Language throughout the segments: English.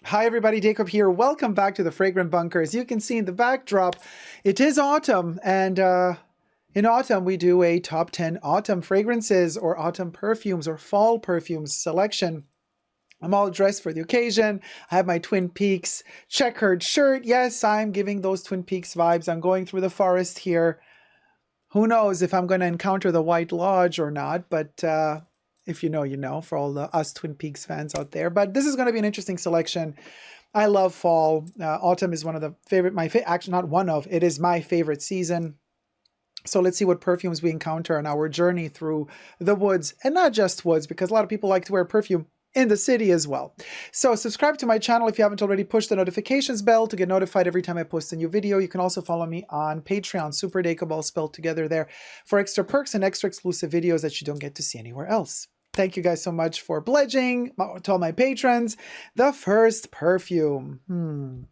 Hi everybody, Dacob here. Welcome back to the Fragrant Bunker. As you can see in the backdrop, it is autumn, and in autumn we do a top 10 autumn fragrances or autumn perfumes or fall perfumes selection. I'm all dressed for the occasion. I have my Twin Peaks checkered shirt. Yes, I'm giving those Twin Peaks vibes. I'm going through the forest here. Who knows if I'm going to encounter the White Lodge or not, but if you know, you know, for all the us Twin Peaks fans out there. But this is going to be an interesting selection. I love fall. Autumn is one of the favorite, actually not one of, it is my favorite season. So let's see what perfumes we encounter on our journey through the woods, and not just woods, because a lot of people like to wear perfume in the city as well. So subscribe to my channel if you haven't already. Push the notifications bell to get notified every time I post a new video. You can also follow me on Patreon, superdacob, all spelled together there, for extra perks and extra exclusive videos that you don't get to see anywhere else. Thank you guys so much for pledging to all my patrons. The first perfume.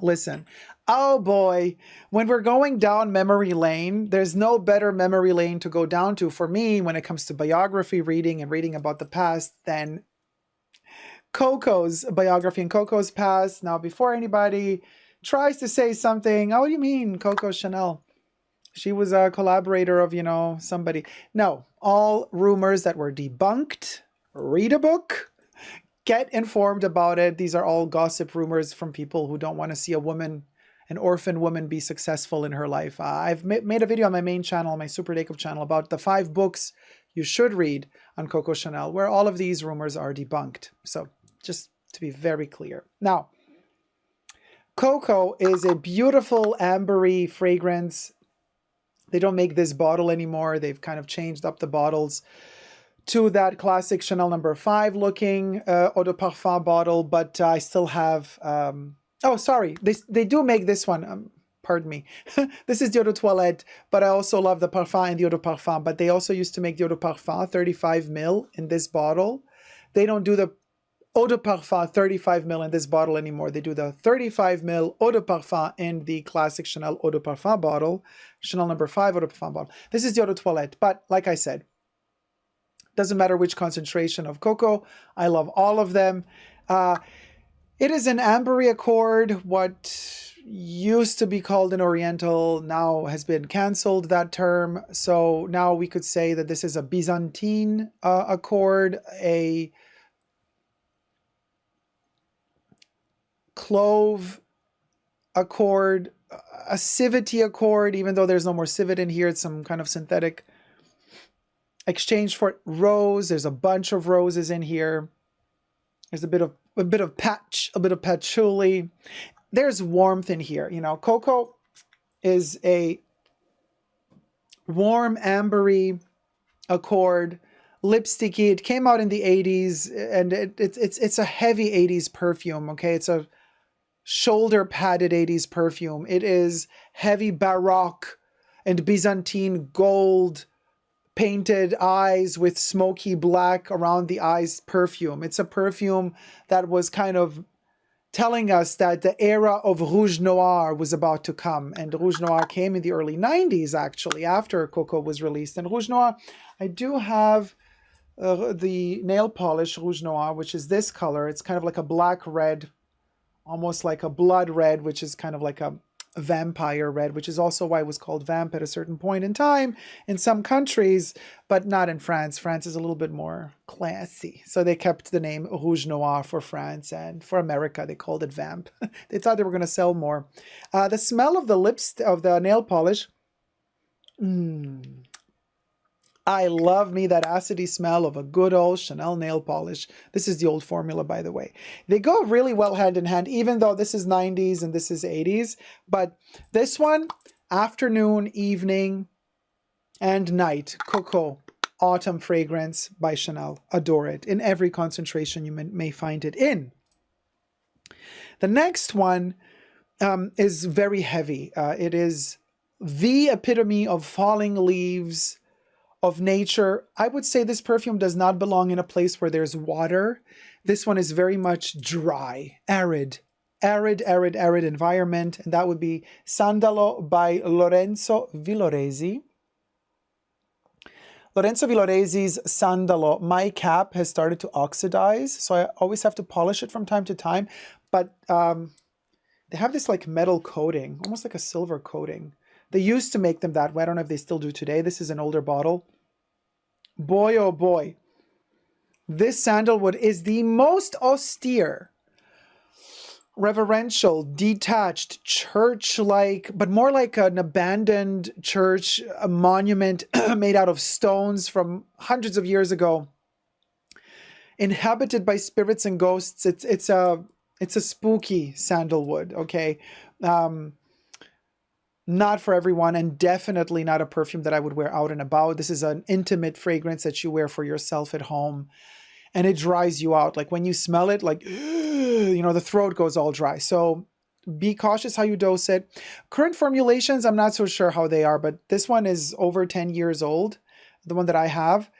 Listen, oh boy, when we're going down memory lane, there's no better memory lane to go down to for me when it comes to biography reading and reading about the past than Coco's biography and Coco's past. Now, before anybody tries to say something, oh, what do you mean Coco Chanel? She was a collaborator of, you know, somebody. No, all rumors that were debunked. Read a book. Get informed about it. These are all gossip rumors from people who don't want to see a woman, an orphan woman, be successful in her life. I've made a video on my main channel, my Super Dacob channel, about the 5 books you should read on Coco Chanel, where all of these rumors are debunked. So just to be very clear. Now, Coco is a beautiful ambery fragrance. They don't make this bottle anymore. They've kind of changed up the bottles to that classic Chanel No. 5 looking eau de parfum bottle, but I still have, oh, sorry, they do make this one, pardon me. This is the eau de toilette, but I also love the parfum and the eau de parfum, but they also used to make the eau de parfum 35 ml in this bottle. They don't do the eau de parfum 35 ml in this bottle anymore. They do the 35 ml eau de parfum in the classic Chanel eau de parfum bottle, Chanel No. 5 eau de parfum bottle. This is the eau de toilette, but like I said, doesn't matter which concentration of Coco. I love all of them. It is an ambery accord. What used to be called an oriental now has been canceled, that term. So now we could say that this is a Byzantine accord, a clove accord, a civetty accord, even though there's no more civet in here. It's some kind of synthetic exchange for it. Rose, there's a bunch of roses in here. There's a bit of patchouli. There's warmth in here. You know, Coco is a warm ambery accord, lipsticky. It came out in the 80s, and it's a heavy 80s perfume. Okay, it's a shoulder padded 80s perfume. It is heavy Baroque and Byzantine gold painted eyes with smoky black around the eyes perfume. It's a perfume that was kind of telling us that the era of Rouge Noir was about to come. And Rouge Noir came in the early 90s, actually, after Coco was released. And Rouge Noir, I do have the nail polish Rouge Noir, which is this color. It's kind of like a black red, almost like a blood red, which is kind of like a vampire red, which is also why it was called vamp at a certain point in time in some countries, but not in France. France is a little bit more classy. So they kept the name Rouge Noir for France, and for America, they called it vamp. They thought they were going to sell more. The smell of the lips, of the nail polish, I love me that acidy smell of a good old Chanel nail polish. This is the old formula, by the way. They go really well hand in hand, even though this is 90s and this is 80s. But this one, afternoon, evening, and night, Coco Autumn Fragrance by Chanel. Adore it in every concentration you may find it in. The next one is very heavy. It is the epitome of falling leaves, of nature. I would say this perfume does not belong in a place where there's water. This one is very much dry, arid environment, and that would be Sandalo by Lorenzo Villaresi. Lorenzo Villoresi's Sandalo. My cap has started to oxidize, so I always have to polish it from time to time. But they have this like metal coating, almost like a silver coating. They used to make them that way. I don't know if they still do today. This is an older bottle. Boy, oh boy. This sandalwood is the most austere, reverential, detached, church-like, but more like an abandoned church, a monument made out of stones from hundreds of years ago, inhabited by spirits and ghosts. It's a spooky sandalwood, okay? Not for everyone, and definitely not a perfume that I would wear out and about. This is an intimate fragrance that you wear for yourself at home, and it dries you out. Like when you smell it, like, you know, the throat goes all dry. So be cautious how you dose it. Current formulations, I'm not so sure how they are, but this one is over 10 years old. The one that I have,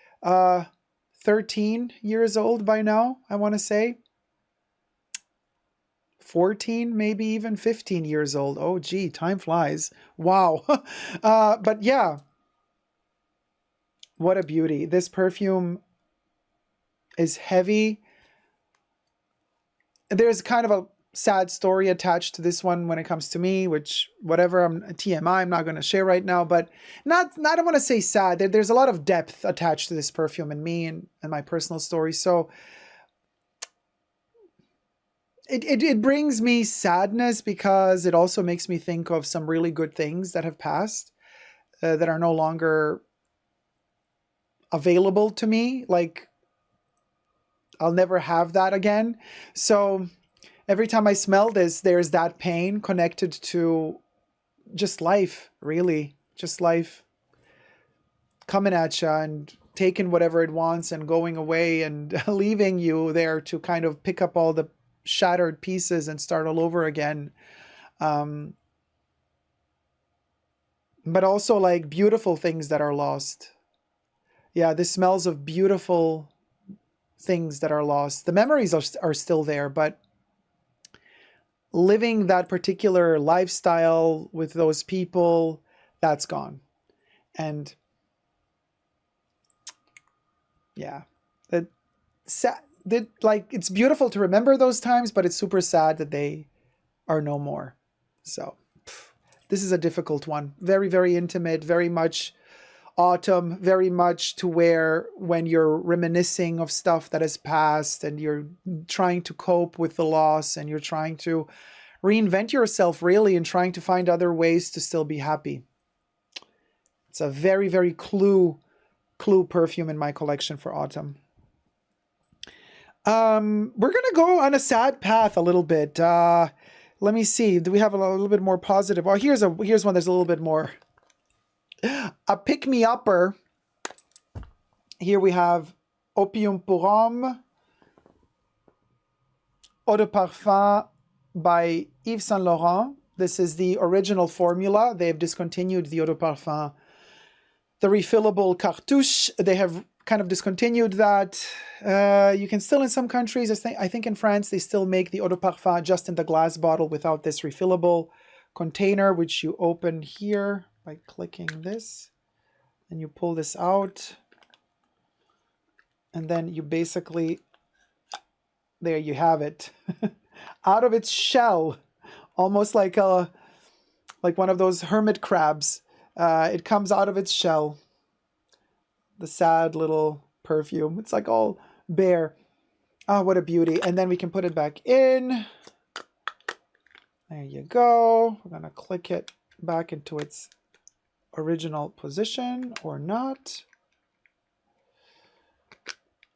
13 years old by now, I want to say. 14, maybe even 15 years old. Oh, gee, time flies. Wow. But yeah, what a beauty. This perfume is heavy. There's kind of a sad story attached to this one when it comes to me, which whatever, I'm TMI, I'm not going to share right now, but not I don't want to say sad. There's a lot of depth attached to this perfume and me and my personal story. So it brings me sadness because it also makes me think of some really good things that have passed that are no longer available to me. Like, I'll never have that again. So every time I smell this, there's that pain connected to just life, really. Just life coming at you and taking whatever it wants and going away and leaving you there to kind of pick up all the shattered pieces and start all over again. But also like beautiful things that are lost. Yeah, this smells of beautiful things that are lost. The memories are still there, but living that particular lifestyle with those people, that's gone. And yeah, like, it's beautiful to remember those times, but it's super sad that they are no more. So this is a difficult one. Very, very intimate, very much autumn, very much to wear when you're reminiscing of stuff that has passed and you're trying to cope with the loss and you're trying to reinvent yourself, really, and trying to find other ways to still be happy. It's a very, very clue perfume in my collection for autumn. We're gonna go on a sad path a little bit. Let me see. Do we have a little bit more positive? Oh, here's one that's a little bit more a pick-me-upper. Here we have Opium pour Homme, Eau de Parfum by Yves Saint Laurent. This is the original formula. They've discontinued the Eau de Parfum, the refillable cartouche. They have kind of discontinued that. You can still, in some countries, I think in France, they still make the Eau de Parfum just in the glass bottle without this refillable container, which you open here by clicking this. And you pull this out. And then you basically, there you have it. Out of its shell, almost like one of those hermit crabs. It comes out of its shell. The sad little perfume. It's like all bare. Oh, what a beauty. And then we can put it back in. There you go. We're going to click it back into its original position or not.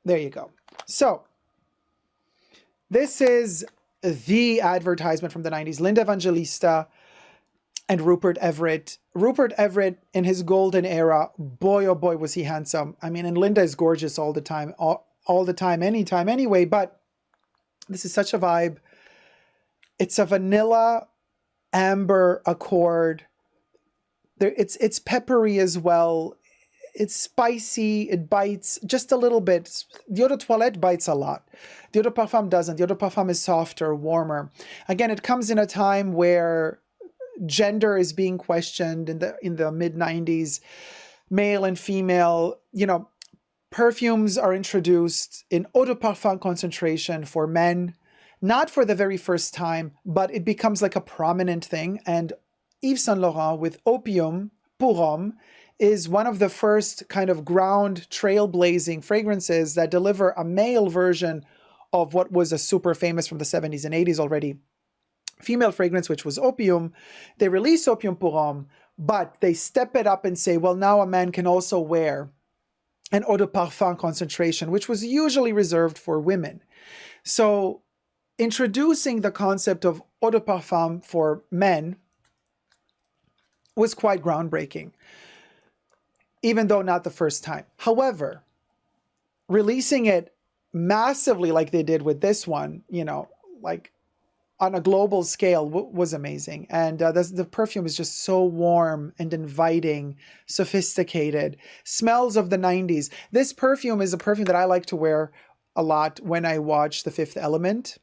There you go. So this is the advertisement from the 90s. Linda Evangelista and Rupert Everett. Rupert Everett in his golden era, boy, oh boy, was he handsome. I mean, and Linda is gorgeous all the time, all the time, anytime, anyway, but this is such a vibe. It's a vanilla amber accord. It's peppery as well. It's spicy. It bites just a little bit. The Eau de Toilette bites a lot. The Eau de Parfum doesn't. The Eau de Parfum is softer, warmer. Again, it comes in a time where gender is being questioned in the mid 90s. male and female, perfumes are introduced in eau de parfum concentration for men, not for the very first time, but it becomes like a prominent thing. And Yves Saint Laurent with Opium pour Homme is one of the first kind of ground trailblazing fragrances that deliver a male version of what was a super famous from the 70s and 80s already female fragrance, which was Opium. They release Opium pour Homme, but they step it up and say, well, now a man can also wear an eau de parfum concentration, which was usually reserved for women. So introducing the concept of eau de parfum for men was quite groundbreaking, even though not the first time. However, releasing it massively like they did with this one, like on a global scale was amazing. And the perfume is just so warm and inviting, sophisticated, smells of the 90s. This perfume is a perfume that I like to wear a lot when I watch The Fifth Element.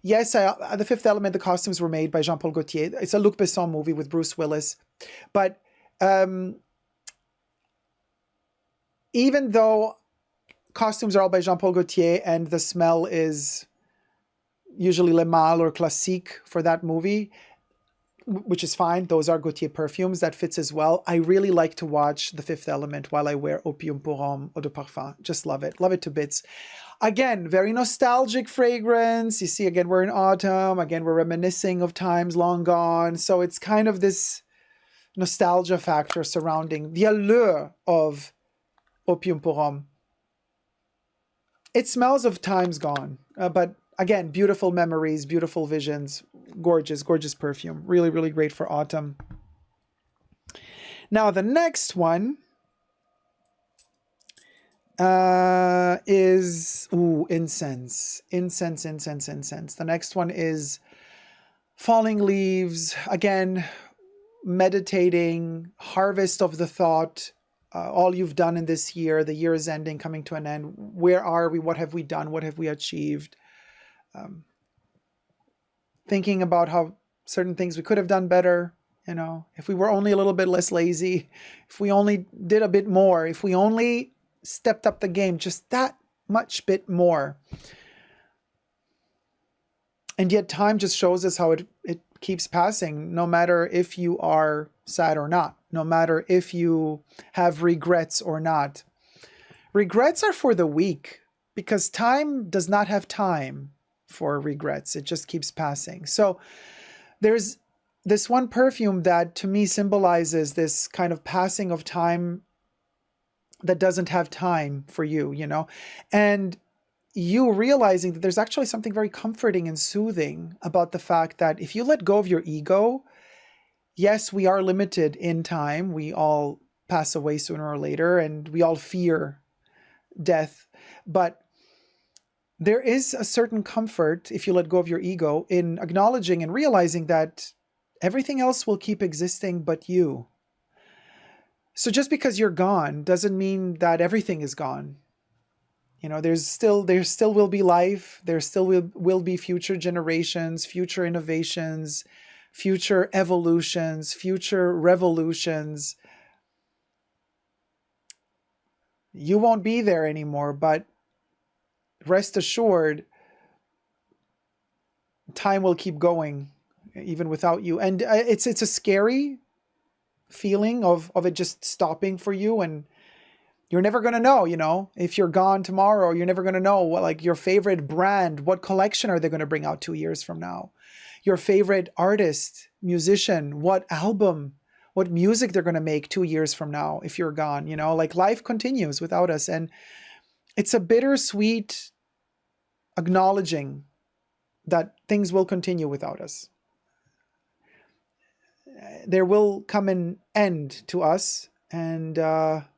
Yes, The Fifth Element, the costumes were made by Jean-Paul Gaultier. It's a Luc Besson movie with Bruce Willis. But even though costumes are all by Jean-Paul Gaultier and the smell is usually Le Male or Classique for that movie, which is fine. Those are Gaultier perfumes. That fits as well. I really like to watch The Fifth Element while I wear Opium pour Homme eau de parfum. Just love it. Love it to bits. Again, very nostalgic fragrance. You see, again, we're in autumn. Again, we're reminiscing of times long gone. So it's kind of this nostalgia factor surrounding the allure of Opium pour Homme. It smells of times gone, but again, beautiful memories, beautiful visions, gorgeous, gorgeous perfume. Really, really great for autumn. Now, the next one is incense. Incense. The next one is falling leaves. Again, meditating, harvest of the thought. All you've done in this year, the year is ending, coming to an end. Where are we? What have we done? What have we achieved? Thinking about how certain things we could have done better, if we were only a little bit less lazy, if we only did a bit more, if we only stepped up the game just that much bit more. And yet time just shows us how it keeps passing, no matter if you are sad or not, no matter if you have regrets or not. Regrets are for the weak, because time does not have time for regrets. It just keeps passing. So there's this one perfume that to me symbolizes this kind of passing of time that doesn't have time for you, and you realizing that there's actually something very comforting and soothing about the fact that if you let go of your ego, yes, we are limited in time. We all pass away sooner or later, and we all fear death, but there is a certain comfort, if you let go of your ego, in acknowledging and realizing that everything else will keep existing but you. So just because you're gone doesn't mean that everything is gone. There still will be life. There still will be future generations, future innovations, future evolutions, future revolutions. You won't be there anymore, but rest assured, time will keep going even without you. And it's a scary feeling of it just stopping for you, and you're never going to know, if you're gone tomorrow, you're never going to know what, like, your favorite brand, what collection are they going to bring out 2 years from now? Your favorite artist, musician, what album, what music they're going to make 2 years from now if you're gone, like life continues without us. And it's a bittersweet acknowledging that things will continue without us. There will come an end to us, but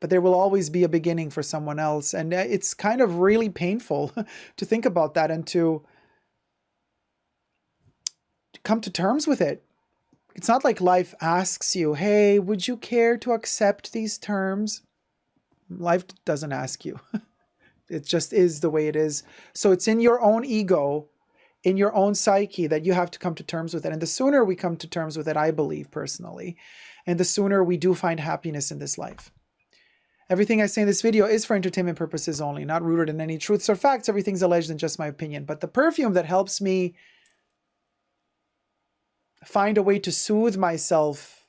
there will always be a beginning for someone else. And it's kind of really painful to think about that and to come to terms with it. It's not like life asks you, hey, would you care to accept these terms? Life doesn't ask you. It just is the way it is. So it's in your own ego, in your own psyche, that you have to come to terms with it. And the sooner we come to terms with it, I believe personally, and the sooner we do find happiness in this life. Everything I say in this video is for entertainment purposes only, not rooted in any truths or facts. Everything's alleged and just my opinion. But the perfume that helps me find a way to soothe myself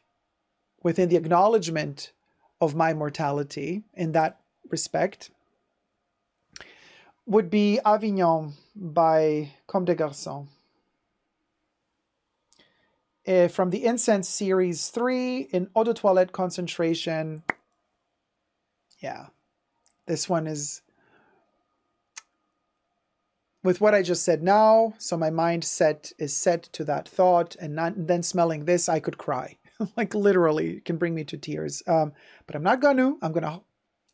within the acknowledgement of my mortality in that respect would be Avignon by Comme des Garçons. From the Incense Series 3 in Eau de Toilette concentration. Yeah, this one is with what I just said now. So my mindset is set to that thought, and then smelling this, I could cry. Like literally, it can bring me to tears. But I'm not gonna. I'm gonna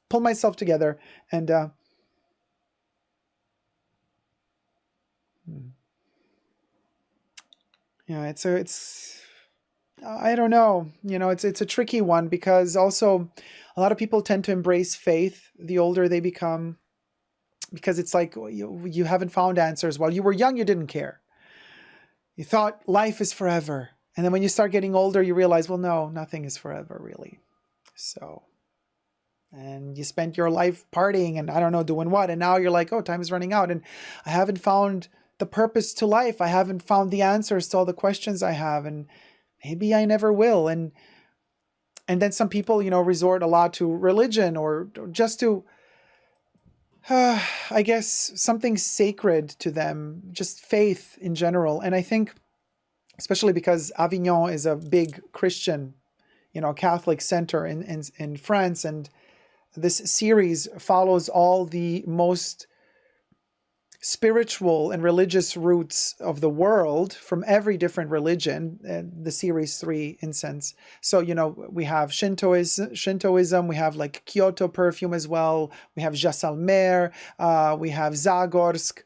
pull myself together and yeah, it's I don't know. You know, it's a tricky one because also a lot of people tend to embrace faith the older they become, because it's like you haven't found answers. While you were young, you didn't care. You thought life is forever. And then when you start getting older, you realize, well, no, nothing is forever, really. So, and you spent your life partying and I don't know, doing what. And now you're like, oh, time is running out. And I haven't found the purpose to life. I haven't found the answers to all the questions I have. And maybe I never will. And then some people, you know, resort a lot to religion or just to, I guess, something sacred to them, just faith in general. And I think, especially because Avignon is a big Christian, you know, Catholic center in France. And this series follows all the most spiritual and religious roots of the world from every different religion, the series 3 Incense. So, you know, we have Shintoism, we have like Kyoto perfume as well, we have Jaisalmer, we have Zagorsk,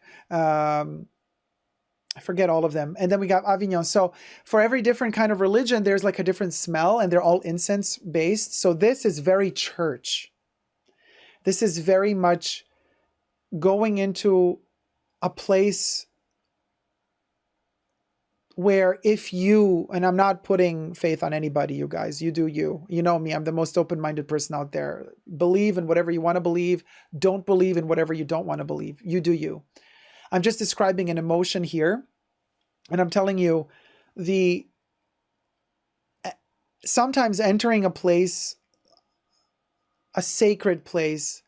I forget all of them. And then we got Avignon. So for every different kind of religion, there's like a different smell and they're all incense based. So this is very church. This is very much going into a place where if you, and I'm not putting faith on anybody, you guys, you do you. You know me, I'm the most open-minded person out there. Believe in whatever you want to believe. Don't believe in whatever you don't want to believe. You do you. I'm just describing an emotion here. And I'm telling you, sometimes entering a place, a sacred place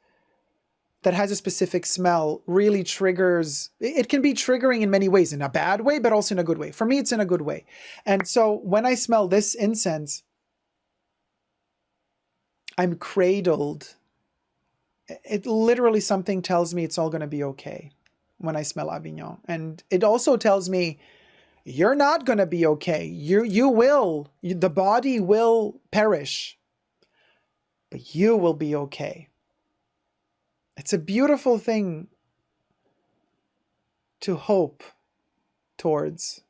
that has a specific smell really triggers, it can be triggering in many ways, in a bad way, but also in a good way. For me, it's in a good way. And so when I smell this incense, I'm cradled. It literally, something tells me it's all going to be okay when I smell Avignon. And it also tells me you're not going to be okay. You will. The body will perish, but you will be okay. It's a beautiful thing to hope towards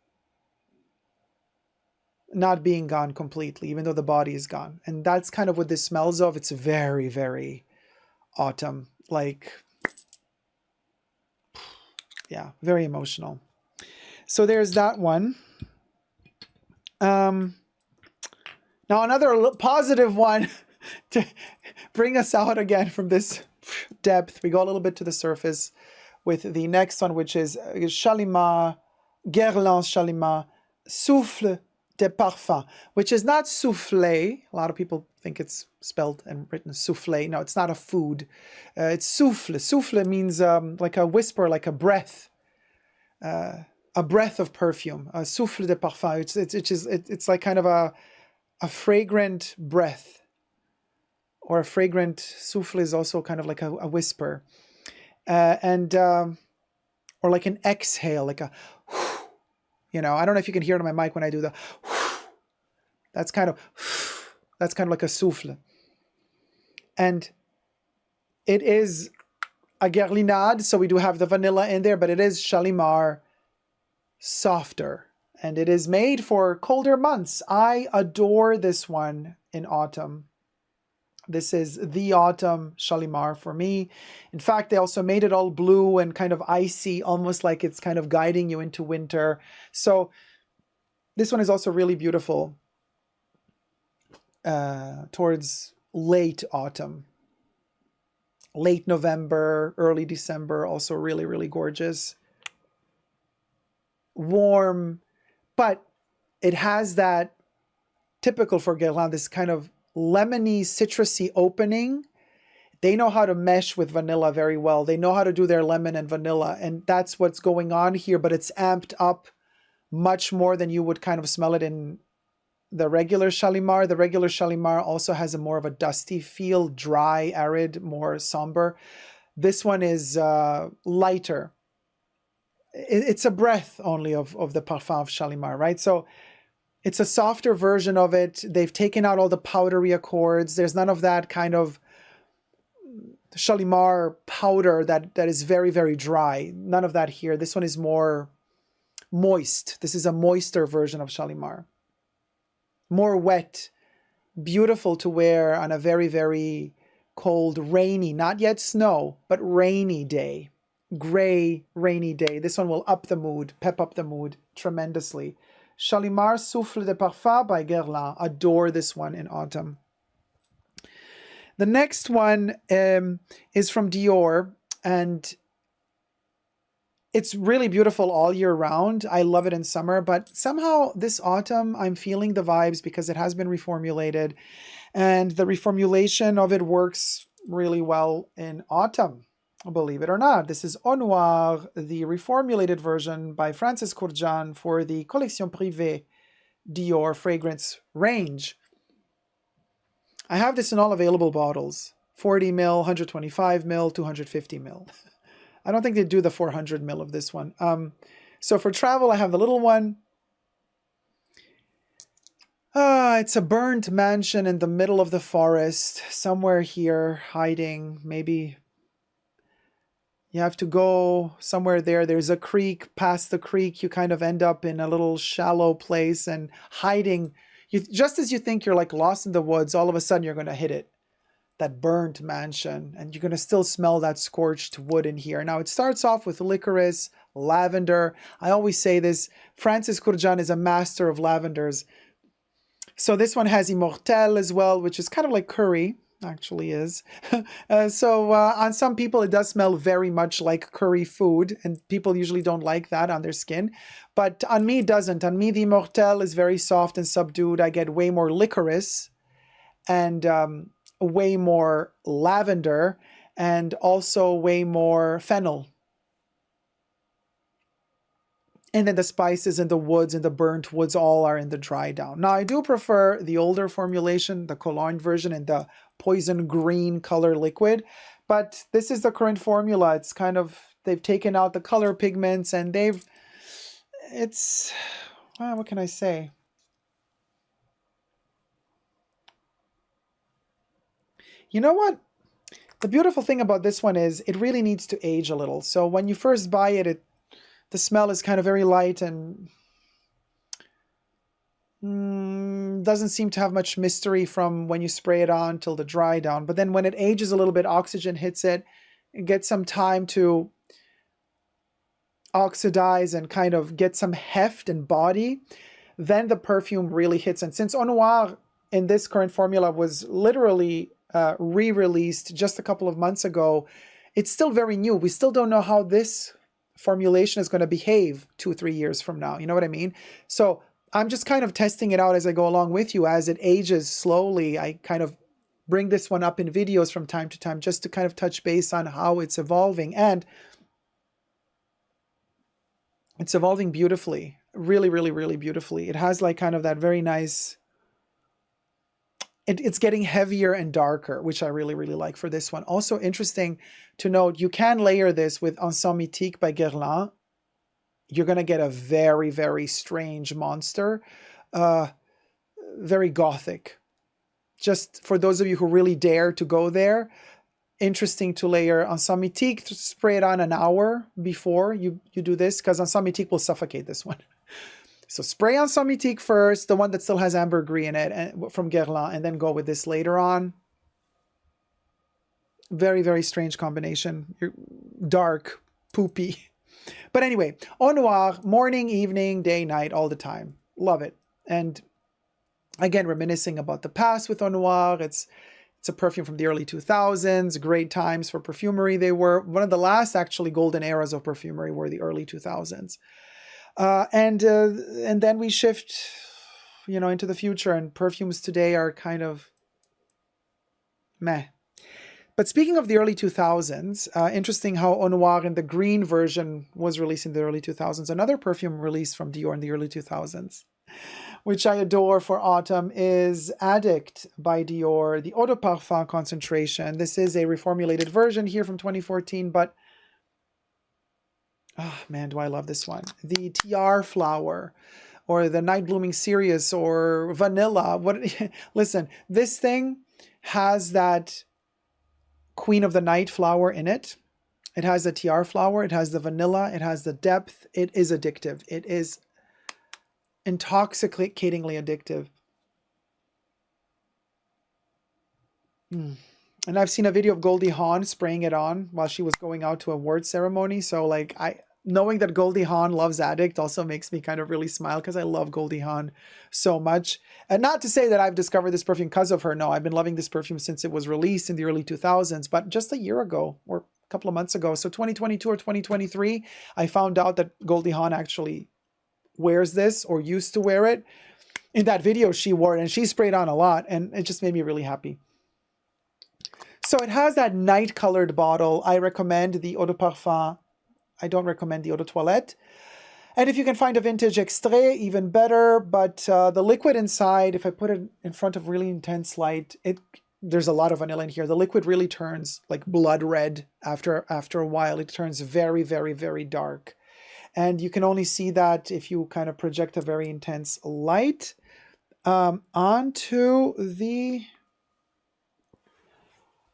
not being gone completely, even though the body is gone. And that's kind of what this smells of. It's very, very autumn. Like, yeah, very emotional. So there's that one. Now another positive one to bring us out again from this depth. We go a little bit to the surface with the next one, which is Shalimar, Guerlain Shalimar, Souffle de Parfum, which is not souffle. A lot of people think it's spelled and written souffle. No, it's not a food. It's souffle. Souffle means like a whisper, like a breath of perfume. Souffle de Parfum. It's like kind of a fragrant breath. Or a fragrant souffle is also kind of like a whisper. Or like an exhale, like a, you know, I don't know if you can hear it on my mic when I do the, that's kind of like a souffle. And it is a Guerlinade, so we do have the vanilla in there, but it is Shalimar softer. And it is made for colder months. I adore this one in autumn. This is the autumn Shalimar for me. In fact, they also made it all blue and kind of icy, almost like it's kind of guiding you into winter. So this one is also really beautiful. towards late autumn. Late November, early December, also really, really gorgeous. Warm, but it has that typical for Guerlain, this kind of lemony, citrusy opening. They know how to mesh with vanilla very well. They know how to do their lemon and vanilla, and that's what's going on here, but it's amped up much more than you would kind of smell it in the regular Shalimar. The regular Shalimar also has a more of a dusty feel, dry, arid, more somber. This one is lighter. It's a breath only of the Parfum of Shalimar, right? So it's a softer version of it. They've taken out all the powdery accords. There's none of that kind of Shalimar powder that is very, very dry. None of that here. This one is more moist. This is a moister version of Shalimar. More wet, beautiful to wear on a very, very cold, rainy, not yet snow, but rainy day. Gray, rainy day. This one will up the mood, pep up the mood tremendously. Shalimar Souffle de Parfum by Guerlain. Adore this one in autumn. The next one is from Dior, and it's really beautiful all year round. I love it in summer, but somehow this autumn I'm feeling the vibes because it has been reformulated, and the reformulation of it works really well in autumn, believe it or not. This is Au Noir, the reformulated version by Francis Kurkdjian for the Collection Privée Dior fragrance range. I have this in all available bottles, 40 ml, 125 ml, 250 ml. I don't think they do the 400 ml of this one. So for travel, I have the little one. It's a burnt mansion in the middle of the forest, somewhere here, hiding. Maybe you have to go somewhere there. There's a creek. Past the creek, you kind of end up in a little shallow place and hiding. Just as you think you're like lost in the woods, all of a sudden you're going to hit it. That burnt mansion, and you're going to still smell that scorched wood in here. Now it starts off with licorice, lavender. I always say this, Francis Kurkdjian is a master of lavenders. So this one has Immortelle as well, which is kind of like curry, actually is. On some people it does smell very much like curry food, and people usually don't like that on their skin. But on me it doesn't. On me the Immortelle is very soft and subdued. I get way more licorice and way more lavender, and also way more fennel. And then the spices and the woods and the burnt woods all are in the dry down. Now I do prefer the older formulation, the Cologne version, and the poison green color liquid. But this is the current formula. It's kind of, they've taken out the color pigments, and what can I say? You know what? The beautiful thing about this one is it really needs to age a little. So when you first buy it, the smell is kind of very light and doesn't seem to have much mystery from when you spray it on till the dry down. But then when it ages a little bit, oxygen hits it, it gets some time to oxidize and kind of get some heft and body. Then the perfume really hits. And since Au Noir in this current formula was literally re-released just a couple of months ago, it's still very new. We still don't know how this formulation is going to behave 2-3 years from now. You know what I mean? So I'm just kind of testing it out as I go along with you. As it ages slowly, I kind of bring this one up in videos from time to time just to kind of touch base on how it's evolving. And it's evolving beautifully. Really, really, really beautifully. It has like kind of that very nice... It's getting heavier and darker, which I really, really like for this one. Also interesting to note, you can layer this with Encens Mythique by Guerlain. You're going to get a very, very strange monster. Very gothic. Just for those of you who really dare to go there, interesting to layer Encens Mythique. Spray it on an hour before you do this, because Encens Mythique will suffocate this one. So spray Encens Mythique first, the one that still has ambergris in it, and from Guerlain, and then go with this later on. Very, very strange combination. Dark, poopy. But anyway, Au Noir, morning, evening, day, night, all the time. Love it. And Again, reminiscing about the past with Eau Noire. It's a perfume from the early 2000s. Great times for perfumery. They were one of the last actually golden eras of perfumery were the early 2000s. And then we shift, into the future, and perfumes today are kind of meh. But speaking of the early 2000s, interesting how Eau Noire in the green version was released in the early 2000s. Another perfume released from Dior in the early 2000s, which I adore for autumn, is Addict by Dior, the Eau de Parfum concentration. This is a reformulated version here from 2014, but oh man, do I love this one. The TR flower, or the night blooming cereus, or vanilla. Listen, this thing has that Queen of the Night flower in it. It has the TR flower, it has the vanilla, it has the depth. It is addictive. It is intoxicatingly addictive. And I've seen a video of Goldie Hawn spraying it on while she was going out to a award ceremony. So like knowing that Goldie Hawn loves Addict also makes me kind of really smile, because I love Goldie Hawn so much. And not to say that I've discovered this perfume because of her. No, I've been loving this perfume since it was released in the early 2000s, but just a year ago or a couple of months ago, so 2022 or 2023, I found out that Goldie Hawn actually wears this, or used to wear it. In that video she wore it, and she sprayed on a lot, and it just made me really happy. So it has that night colored bottle. I recommend the Eau de Parfum. I don't recommend the Eau de Toilette. And if you can find a vintage extrait, even better. But the liquid inside, if I put it in front of really intense light, there's a lot of vanilla in here. The liquid really turns like blood red after a while. It turns very, very, very dark. And you can only see that if you kind of project a very intense light onto the...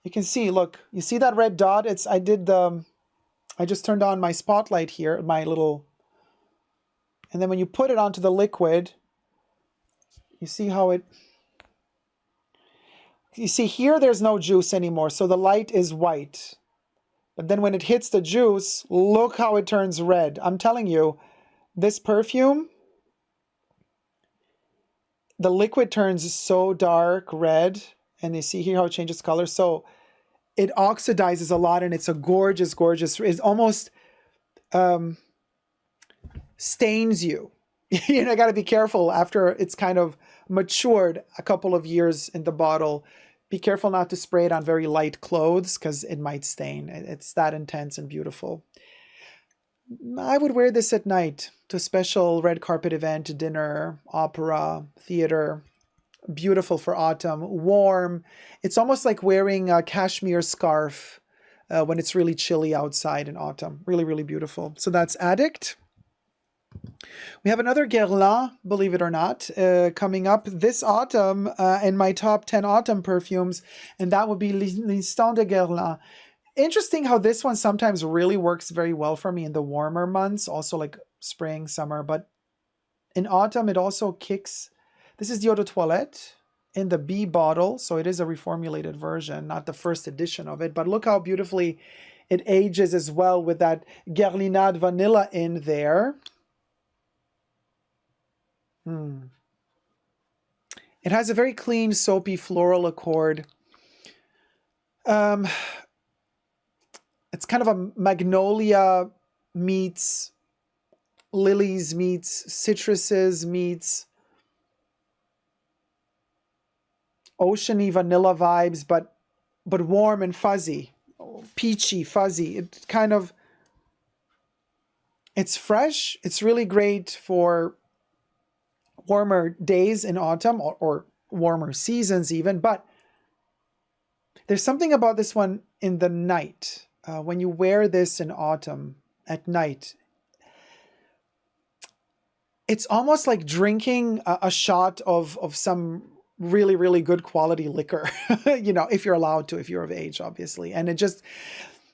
You can see, look, you see that red dot? I just turned on my spotlight here, and then when you put it onto the liquid, you see how you see here there's no juice anymore, so the light is white. But then when it hits the juice, look how it turns red. I'm telling you, this perfume, the liquid turns so dark red, and you see here how it changes color. So it oxidizes a lot, and it's a gorgeous, gorgeous, it almost stains you. I got to be careful after it's kind of matured a couple of years in the bottle. Be careful not to spray it on very light clothes, because it might stain. It's that intense and beautiful. I would wear this at night to a special red carpet event, dinner, opera, theater. Beautiful for autumn, warm. It's almost like wearing a cashmere scarf when it's really chilly outside in autumn. Really, really beautiful. So that's Addict. We have another Guerlain, believe it or not, coming up this autumn in my top 10 autumn perfumes, and that would be L'Instant de Guerlain. Interesting how this one sometimes really works very well for me in the warmer months, also like spring, summer, but in autumn it also kicks. This is the Eau de Toilette in the B bottle, so it is a reformulated version, not the first edition of it, but look how beautifully it ages as well with that Guerlinade vanilla in there. It has a very clean, soapy floral accord. It's kind of a magnolia meets lilies meets citruses meets oceany vanilla vibes, but warm and fuzzy, peachy, fuzzy. It's fresh. It's really great for warmer days in autumn, or warmer seasons even, but there's something about this one in the night. When you wear this in autumn at night, it's almost like drinking a shot of some really, really good quality liquor, if you're allowed to, if you're of age, obviously. And it just,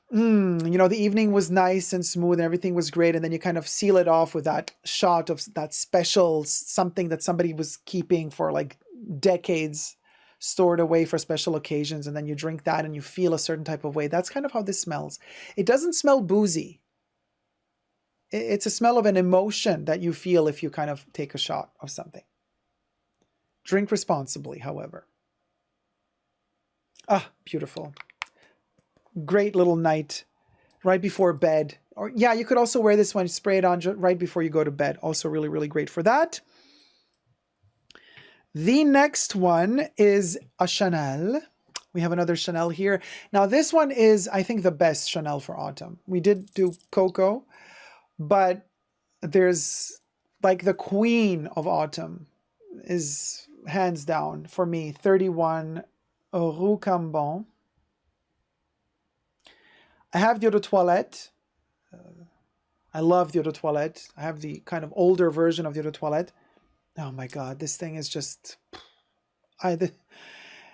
the evening was nice and smooth and everything was great. And then you kind of seal it off with that shot of that special something that somebody was keeping for like decades, stored away for special occasions. And then you drink that and you feel a certain type of way. That's kind of how this smells. It doesn't smell boozy. It's a smell of an emotion that you feel if you kind of take a shot of something. Drink responsibly, however. Ah, beautiful. Great little night right before bed. Or yeah, you could also wear this one, spray it on right before you go to bed. Also really, really great for that. The next one is a Chanel. We have another Chanel here. Now this one is, I think, the best Chanel for autumn. We did do Coco, but there's like the queen of autumn is hands down for me, 31 Rue Cambon. I have the Eau de Toilette. I love the Eau de Toilette. I have the kind of older version of the Eau de Toilette. Oh my God, this thing is just... and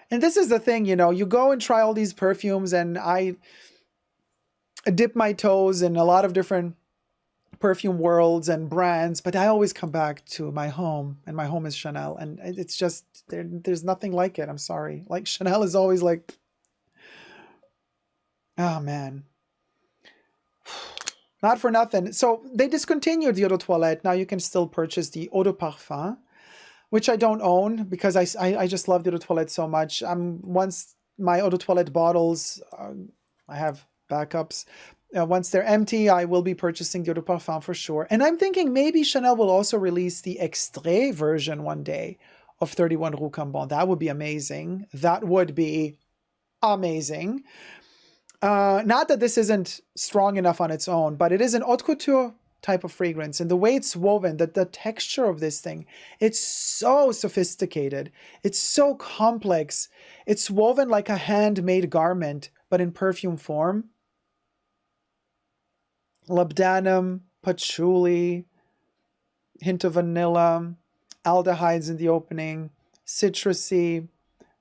this is the thing, you know, you go and try all these perfumes, and I dip my toes in a lot of different perfume worlds and brands, but I always come back to my home, and my home is Chanel, and it's just, there's nothing like it. I'm sorry. Like, Chanel is always like, oh man. Not for nothing. So they discontinued the Eau de Toilette. Now you can still purchase the Eau de Parfum, which I don't own because I just love the Eau de Toilette so much. Once my Eau de Toilette bottles, I have backups. Once they're empty, I will be purchasing the Eau de Parfum for sure. And I'm thinking maybe Chanel will also release the extrait version one day of 31 Rue Cambon. That would be amazing. That would be amazing. Not that this isn't strong enough on its own, but it is an haute couture type of fragrance. And the way it's woven, the texture of this thing, it's so sophisticated. It's so complex. It's woven like a handmade garment, but in perfume form. Labdanum, patchouli, hint of vanilla, aldehydes in the opening, citrusy,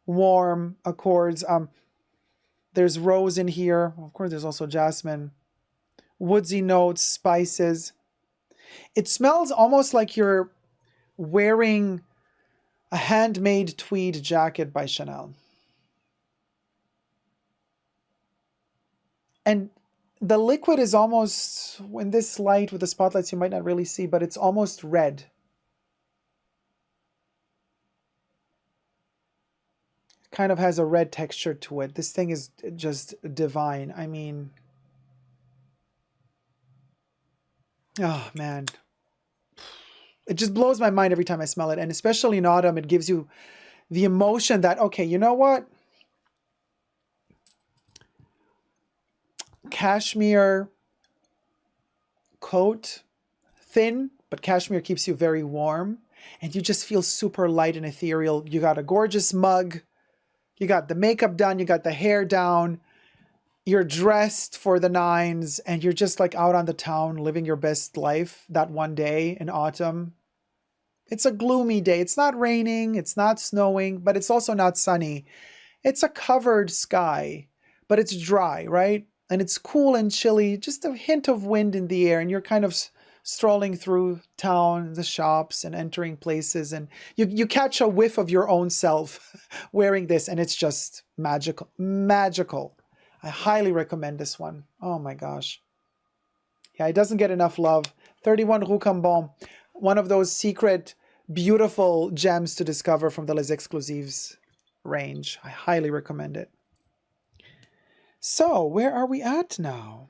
warm accords. There's rose in here. Of course, there's also jasmine. Woodsy notes, spices. It smells almost like you're wearing a handmade tweed jacket by Chanel. And the liquid is almost, in this light with the spotlights, you might not really see, but it's almost red. Kind of has a red texture to it. This thing is just divine. I mean, oh man, it just blows my mind every time I smell it. And especially in autumn, it gives you the emotion that, okay, you know what? Cashmere coat, thin, but cashmere keeps you very warm. And you just feel super light and ethereal. You got a gorgeous mug. You got the makeup done, you got the hair down, you're dressed for the nines, and you're just like out on the town living your best life that one day in autumn. It's a gloomy day. It's not raining, it's not snowing, but it's also not sunny. It's a covered sky, but it's dry, right? And it's cool and chilly, just a hint of wind in the air, and you're kind of strolling through town, the shops, and entering places, and you catch a whiff of your own self wearing this, and it's just magical. Magical. I highly recommend this one. Oh my gosh. Yeah, it doesn't get enough love. 31 Rue Cambon, one of those secret, beautiful gems to discover from the Les Exclusives range. I highly recommend it. So, where are we at now?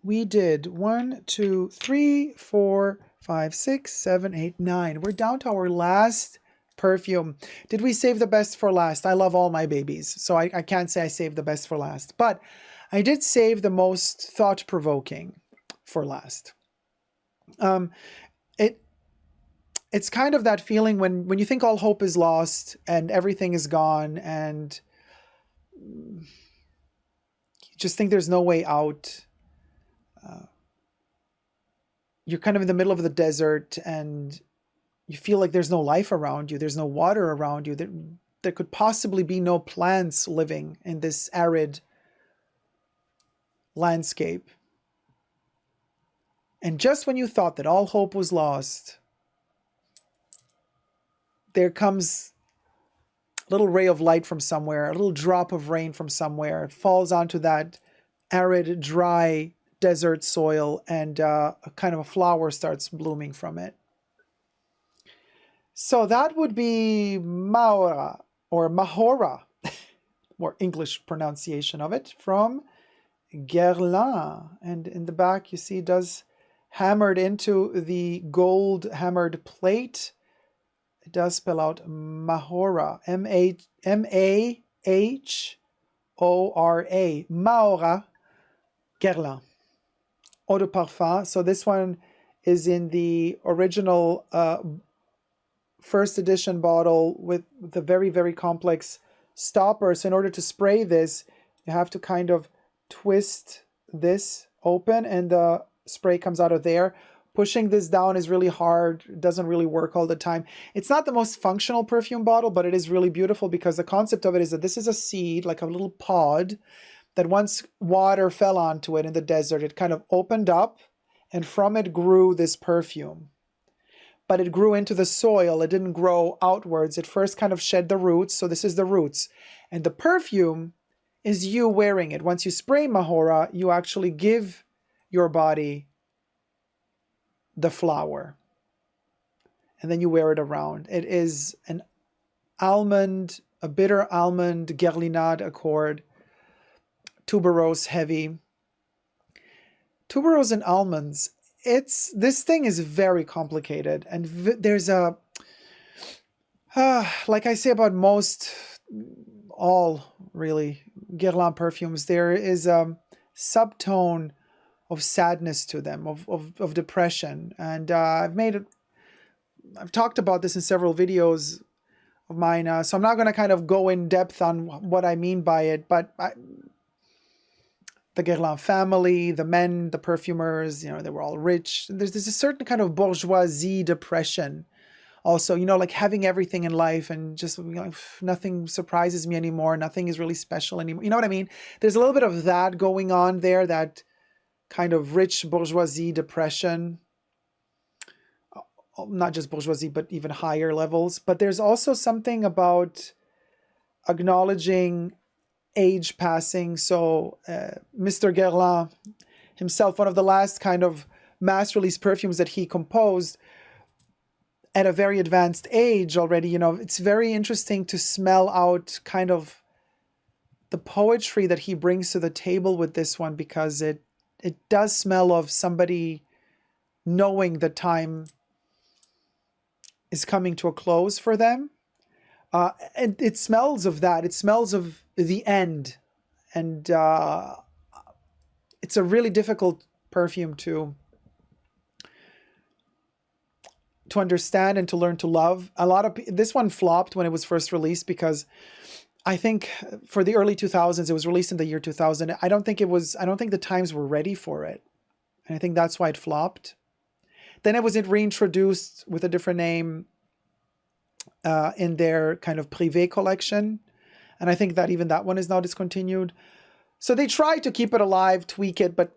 We did 1, 2, 3, 4, 5, 6, 7, 8, 9. We're down to our last perfume. Did we save the best for last? I love all my babies, so I can't say I saved the best for last. But I did save the most thought-provoking for last. It's kind of that feeling when you think all hope is lost and everything is gone and you just think there's no way out. You're kind of in the middle of the desert and you feel like there's no life around you. There's no water around you. There could possibly be no plants living in this arid landscape. And just when you thought that all hope was lost, there comes a little ray of light from somewhere, a little drop of rain from somewhere. It falls onto that arid, dry desert soil, and a kind of a flower starts blooming from it. So that would be Mahora or Mahora, more English pronunciation of it, from Guerlain. And in the back, you see, it does hammered into the gold hammered plate. It does spell out Mahora, Mahora, Mahora, Guerlain. Eau de Parfum. So this one is in the original first edition bottle with the very, very complex stopper. So in order to spray this, you have to kind of twist this open and the spray comes out of there. Pushing this down is really hard. It doesn't really work all the time. It's not the most functional perfume bottle, but it is really beautiful because the concept of it is that this is a seed, like a little pod, that once water fell onto it in the desert, it kind of opened up and from it grew this perfume. But it grew into the soil. It didn't grow outwards. It first kind of shed the roots. So this is the roots. And the perfume is you wearing it. Once you spray Mahora, you actually give your body the flower. And then you wear it around. It is an almond, a bitter almond Guerlinade accord. Tuberose heavy. Tuberose and almonds. This thing is very complicated, and there's a like I say about all really Guerlain perfumes, there is a subtone of sadness to them, of depression, and I've talked about this in several videos of mine, so I'm not going to kind of go in depth on what I mean by it, but the Guerlain family, the men, the perfumers, they were all rich. There's a certain kind of bourgeoisie depression also, like having everything in life and just nothing surprises me anymore. Nothing is really special anymore. You know what I mean? There's a little bit of that going on there, that kind of rich bourgeoisie depression. Not just bourgeoisie, but even higher levels. But there's also something about acknowledging age passing. So Mr. Guerlain himself, one of the last kind of mass release perfumes that he composed at a very advanced age already, it's very interesting to smell out kind of the poetry that he brings to the table with this one, because it does smell of somebody knowing that time is coming to a close for them. And it smells of that. It smells of the end. And it's a really difficult perfume to understand and to learn to love. This one flopped when it was first released because I think for the early 2000s, it was released in the year 2000. I don't think the times were ready for it. And I think that's why it flopped. Then it was reintroduced with a different name in their kind of privé collection. And I think that even that one is now discontinued. So they tried to keep it alive, tweak it, but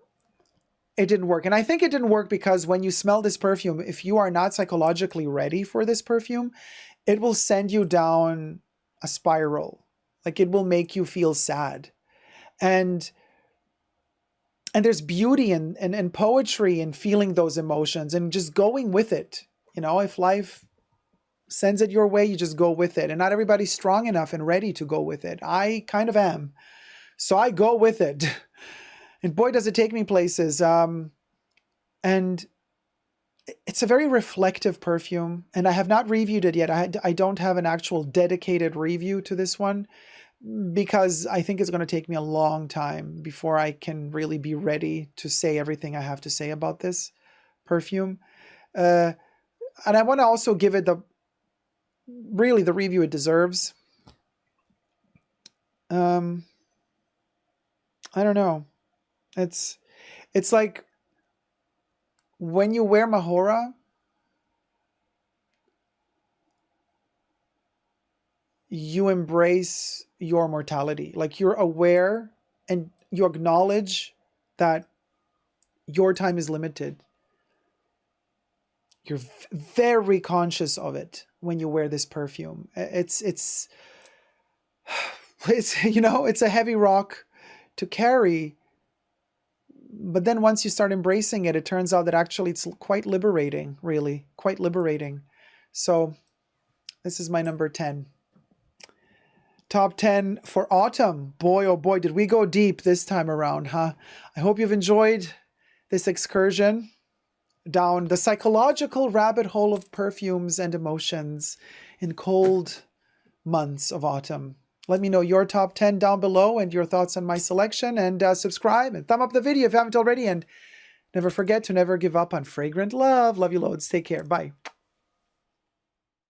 it didn't work. And I think it didn't work because when you smell this perfume, if you are not psychologically ready for this perfume, it will send you down a spiral. Like it will make you feel sad. And there's beauty and poetry in feeling those emotions and just going with it. If life sends it your way, you just go with it. And not everybody's strong enough and ready to go with it. I kind of am. So I go with it. And boy, does it take me places. And it's a very reflective perfume. And I have not reviewed it yet. I don't have an actual dedicated review to this one because I think it's going to take me a long time before I can really be ready to say everything I have to say about this perfume. And I want to also give it the review it deserves. I don't know. It's like when you wear Mahora, you embrace your mortality. Like you're aware and you acknowledge that your time is limited. You're very conscious of it when you wear this perfume. It's it's a heavy rock to carry. But then once you start embracing it, it turns out that actually it's quite liberating, really, quite liberating. So This is my number 10. Top 10 for autumn. Boy, oh boy, did we go deep this time around, huh? I hope you've enjoyed this excursion down the psychological rabbit hole of perfumes and emotions in cold months of autumn. Let me know your top 10 down below and your thoughts on my selection, and subscribe and thumb up the video if you haven't already, and never forget to never give up on fragrant love. Love you loads. Take care. Bye.